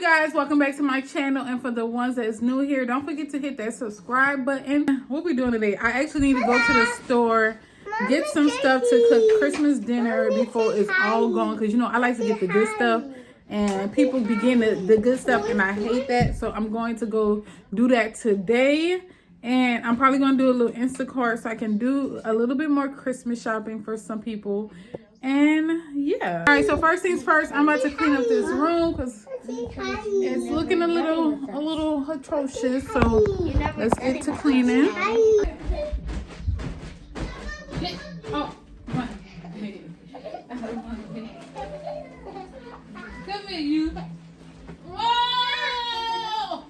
guys, welcome back to my channel, and for the ones that is new here, don't forget to hit that subscribe button. What we doing today? I actually need to go to the store, get some stuff to cook Christmas dinner before it's all gone, because you know I like to get the good stuff and people begin the good stuff and I hate that. So I'm going to go do that today, and I'm probably going to do a little Instacart so I can do a little bit more Christmas shopping for some people. And yeah, all right, so first things first, I'm about to clean up this room because it's looking a little atrocious. So let's get to cleaning. Oh, come here, you. Whoa!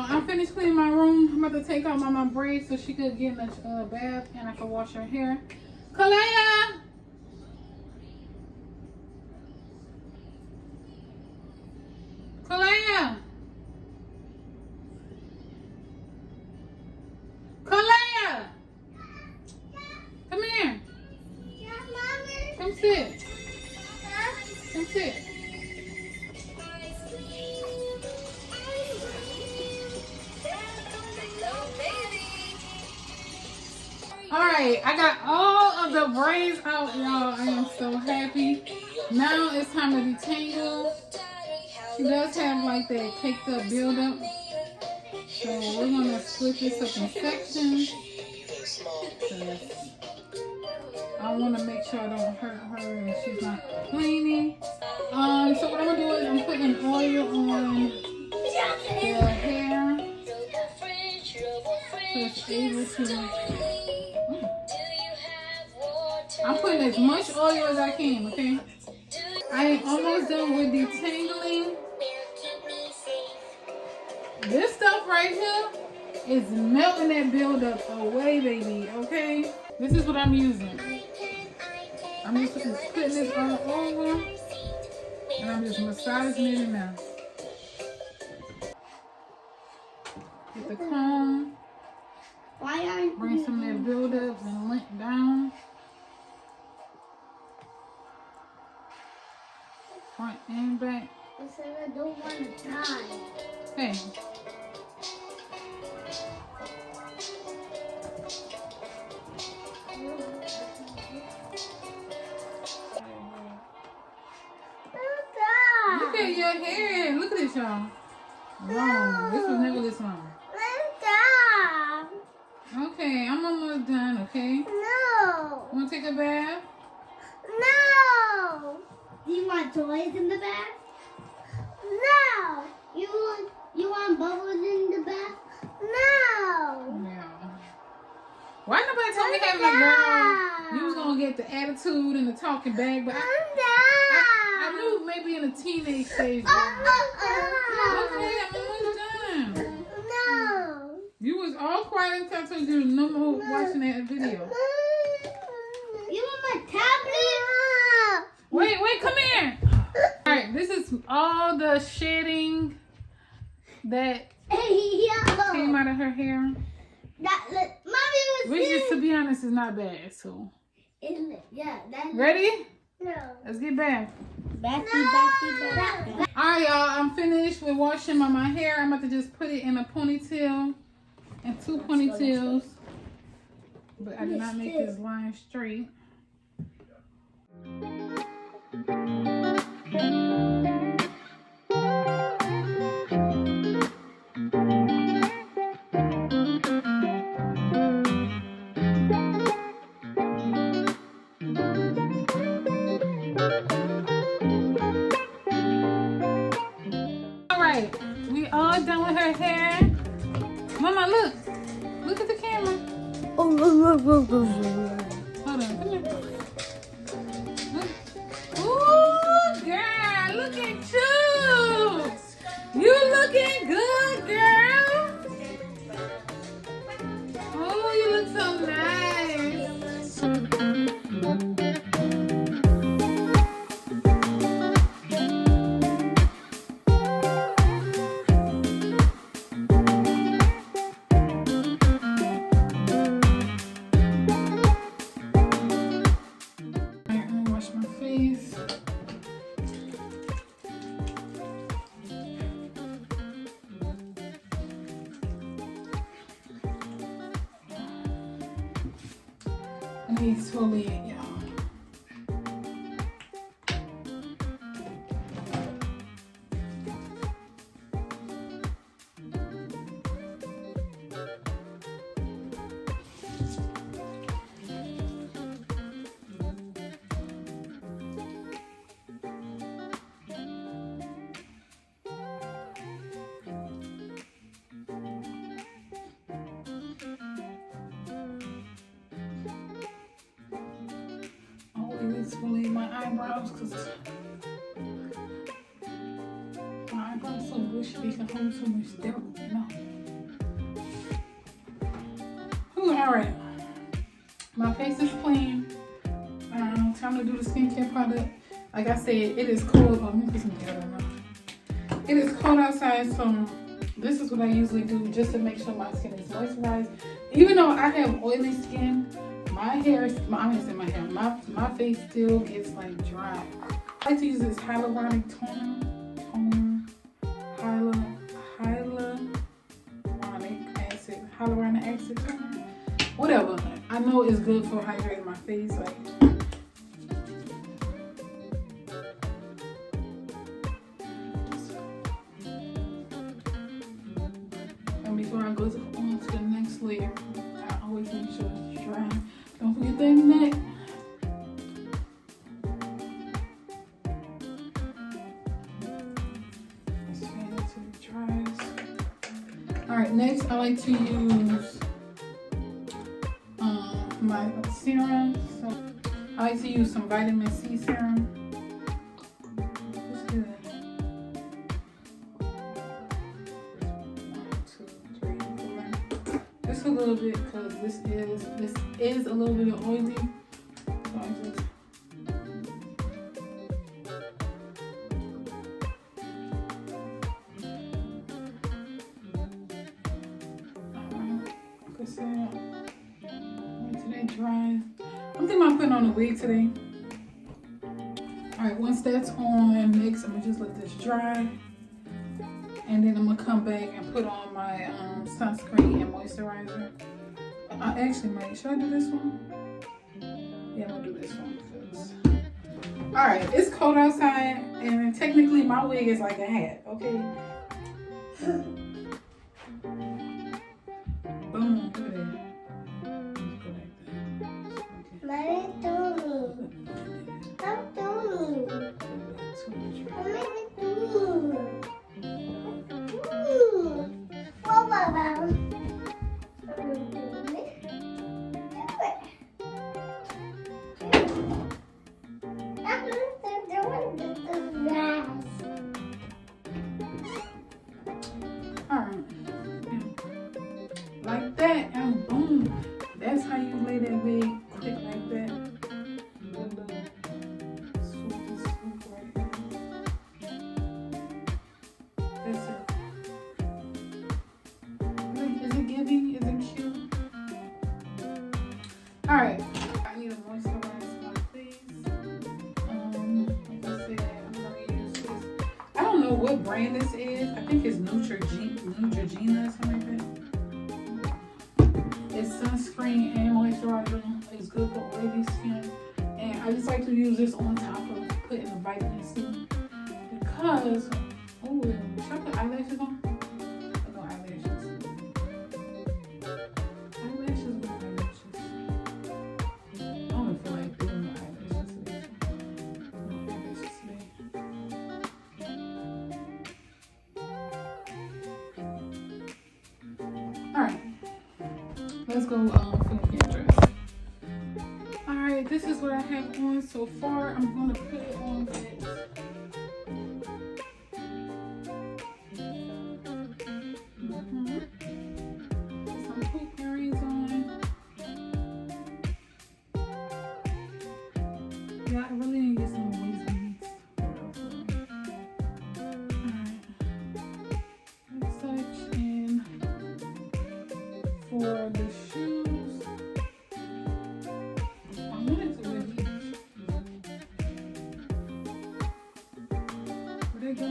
I'm finished cleaning my room. I'm about to take out my braids so she could get in the bath and I can wash her hair. Kalea! Kalea! Kalea! Come here. Come sit. Come sit. Alright, I got all of the braids out, y'all. I am so happy. Now it's time to detangle. She does have like that caked up buildup. So we're going to split this up in sections. I want to make sure I don't hurt her and she's not cleaning. So what I'm going to do is I'm putting oil on the hair. So it's able to... I'm putting as much oil as I can, okay? I am almost done with detangling. This stuff right here is melting that buildup away, baby, okay? This is what I'm using. I'm just putting this all over, and I'm just massaging it in there. Get the comb. Bring some of that buildup and lint down. Front and back. I said I don't want to die. Hey. Look at your hair. Look at this, y'all. Long. This was never this long. Okay, I'm almost done, okay? No. Want to take a bath? No. Do you want toys in the bath? No. You want bubbles in the bath? No. Yeah. Why nobody told me having a girl, you was gonna get the attitude and the talking back, but I knew maybe in a teenage stage. Okay, I'm almost done. No. You was all quiet until I told you no more watching that video. You want my tablet? Wait, come here. All right, this is all the shedding that came out of her hair. Which is, to be honest, is not bad. So, isn't it? Yeah. Ready? No. Let's get back. Back. All right, y'all. I'm finished with washing my hair. I'm about to just put it in a ponytail and 2 ponytails. But I did not make this line straight. We all done with her hair. Mama, look. Look at the camera. Hold on, come here. Look. Ooh, girl, look at you. You looking good, girl. Oh, you look so nice. He's fully in, y'all. Exfoliate my eyebrows because my eyebrows so bushy they can hold so much dirt, you know. Ooh, all right, my face is clean. Time to do the skincare product. Like I said, it is cold. Oh, let me put some deodorant on. It is cold outside, so this is what I usually do just to make sure my skin is moisturized. Even though I have oily skin, my face still gets like dry. I like to use this hyaluronic hyaluronic acid toner. Whatever. I I know it's good for hydrating my face. Like, and before I go on to the next layer, I always make sure it's dry. Don't forget that neck. Let's fan it till it dries. All right, next I like to use my serum. So I like to use some vitamin C serum. It's good. 1, 2, 3, 4. Just a little bit because this is a little bit oily. So I just dry. I'm thinking about putting on a wig today. Alright, once that's on, next I'm gonna just let this dry. And then I'm gonna come back and put on my sunscreen and moisturizer. I actually might, should I do this one? Yeah, I'm gonna do this one because alright, it's cold outside and technically my wig is like a hat, okay? Boom, look at that. Let it do me. Don't do me. Let it do me. What about? Alright. Like that and boom. That's how you lay that wig quick like that. Swoop right there. That's it. Is it giving? Is it cute? Alright. I need to moisturize my face. Like I said, I'm gonna use this. I don't know what brand this is. I think it's Neutrogena or something like that. It's sunscreen and moisturizer. It's good for oily skin. And I just like to use this on top of putting the vitamin C. Because, oh, should I put eyelashes on? No eyelashes. Eyelashes, no eyelashes. I don't feel like doing the eyelashes today. No eyelashes today. Alright. Let's go finish getting dressed. Alright, this is what I have on so far. I'm going to put it on next. Put some hoop earrings on. Yeah, I really need to get some waist beads. Alright. Like such. And for the shoes, I wanted to wear these. Where they go?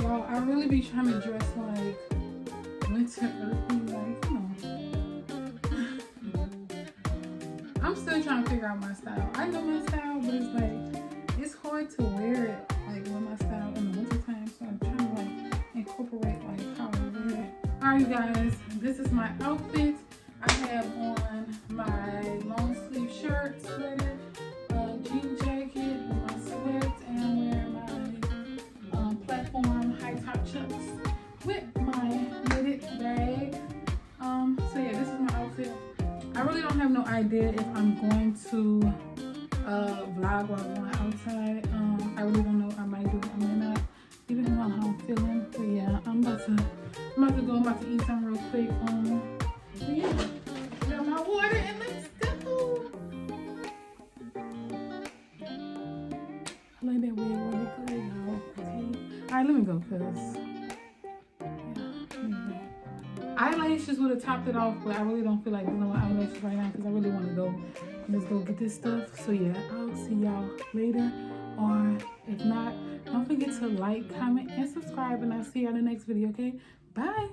Y'all, I really be trying to dress like winter earthy, like, you know. I'm still trying to figure out my style. I know my style, but it's like, it's hard to wear it like with my style in the winter time. So I'm trying to like incorporate like how I wear it. Alright guys, this is my outfit. I have on my long sleeve shirt, sweater, jean jacket with my sweats, and I'm wearing my platform high top chucks with my knitted bag. So yeah, this is my outfit. I really don't have no idea if I'm going to vlog while I'm going outside. I really don't know. I might do it, I might not. Depending on how I'm feeling. But yeah, I'm about to eat some real quick. But yeah, got my water and let's go. I like that wig really good, y'all. Okay. Alright, let me go, cause yeah, let me go. eyelashes would have topped it off, but I really don't feel like doing my eyelashes right now because I really want to go and just go get this stuff. So yeah, I'll see y'all later, or if not, don't forget to like, comment, and subscribe, and I'll see you in the next video. Okay, bye.